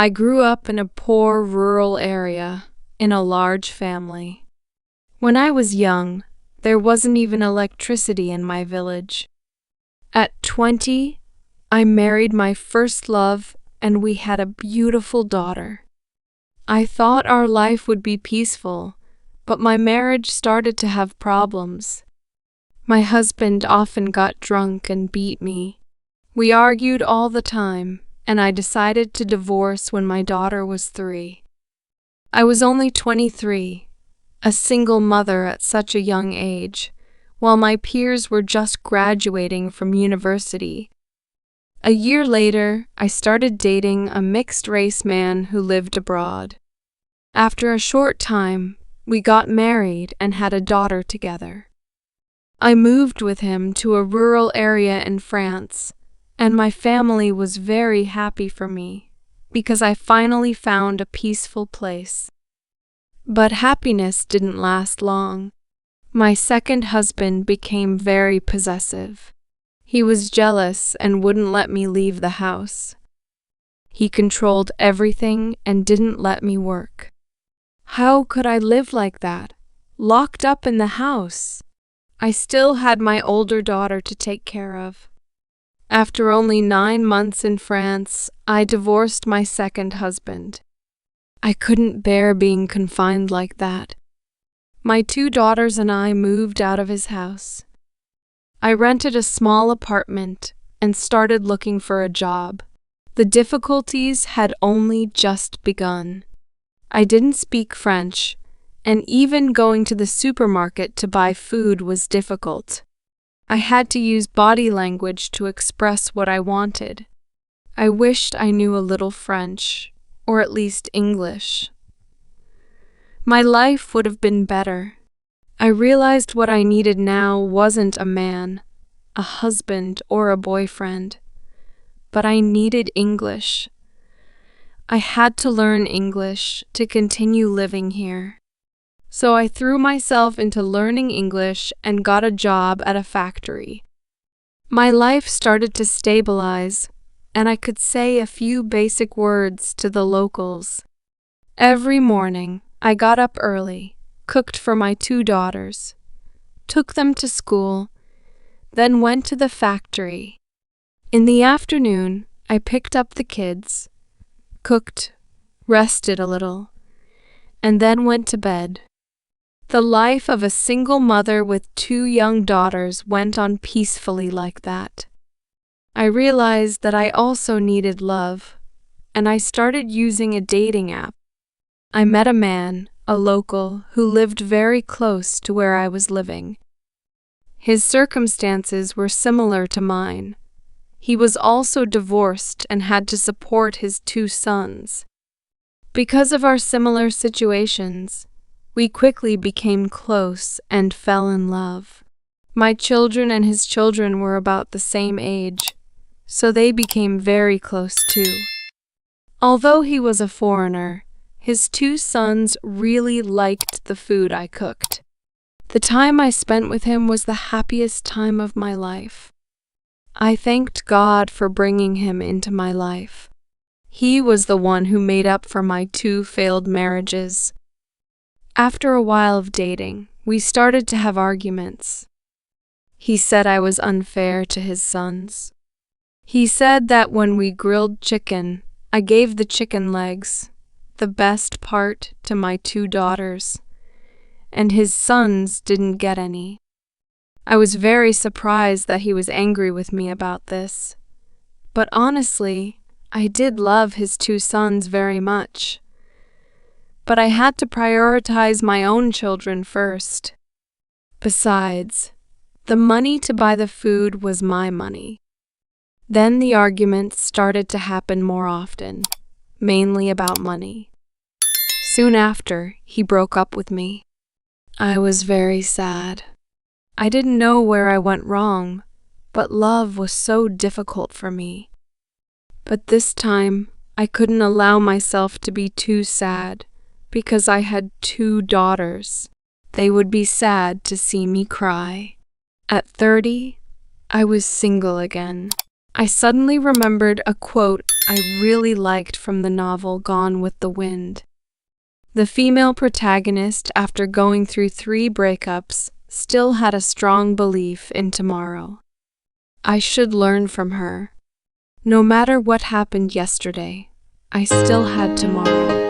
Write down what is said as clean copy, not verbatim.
I grew up in a poor rural area, in a large family. When I was young, there wasn't even electricity in my village. At 20, I married my first love and we had a beautiful daughter. I thought our life would be peaceful, but my marriage started to have problems. My husband often got drunk and beat me. We argued all the time, and I decided to divorce when my daughter was 3. I was only 23, a single mother at such a young age, while my peers were just graduating from university. A year later, I started dating a mixed-race man who lived abroad. After a short time, we got married and had a daughter together. I moved with him to a rural area in France, and my family was very happy for me, because I finally found a peaceful place. But happiness didn't last long. My second husband became very possessive. He was jealous and wouldn't let me leave the house. He controlled everything and didn't let me work. How could I live like that, locked up in the house? I still had my older daughter to take care of. After only 9 months in France, I divorced my second husband. I couldn't bear being confined like that. My 2 daughters and I moved out of his house. I rented a small apartment and started looking for a job. The difficulties had only just begun. I didn't speak French, and even going to the supermarket to buy food was difficult. I had to use body language to express what I wanted. I wished I knew a little French, or at least English. My life would have been better. I realized what I needed now wasn't a man, a husband, or a boyfriend, but I needed English. I had to learn English to continue living here. So I threw myself into learning English and got a job at a factory. My life started to stabilize, and I could say a few basic words to the locals. Every morning, I got up early, cooked for my 2 daughters, took them to school, then went to the factory. In the afternoon, I picked up the kids, cooked, rested a little, and then went to bed. The life of a single mother with 2 young daughters went on peacefully like that. I realized that I also needed love, and I started using a dating app. I met a man, a local, who lived very close to where I was living. His circumstances were similar to mine. He was also divorced and had to support his 2 sons. Because of our similar situations, we quickly became close and fell in love. My children and his children were about the same age, so they became very close too. Although he was a foreigner, his 2 sons really liked the food I cooked. The time I spent with him was the happiest time of my life. I thanked God for bringing him into my life. He was the one who made up for my 2 failed marriages. After a while of dating, we started to have arguments. He said I was unfair to his sons. He said that when we grilled chicken, I gave the chicken legs, the best part, to my 2 daughters, and his sons didn't get any. I was very surprised that he was angry with me about this, but honestly, I did love his 2 sons very much. But I had to prioritize my own children first. Besides, the money to buy the food was my money. Then the arguments started to happen more often, mainly about money. Soon after, he broke up with me. I was very sad. I didn't know where I went wrong, but love was so difficult for me. But this time, I couldn't allow myself to be too sad, because I had 2 daughters. They would be sad to see me cry. At 30, I was single again. I suddenly remembered a quote I really liked from the novel Gone with the Wind. The female protagonist, after going through 3 breakups, still had a strong belief in tomorrow. I should learn from her. No matter what happened yesterday, I still had tomorrow.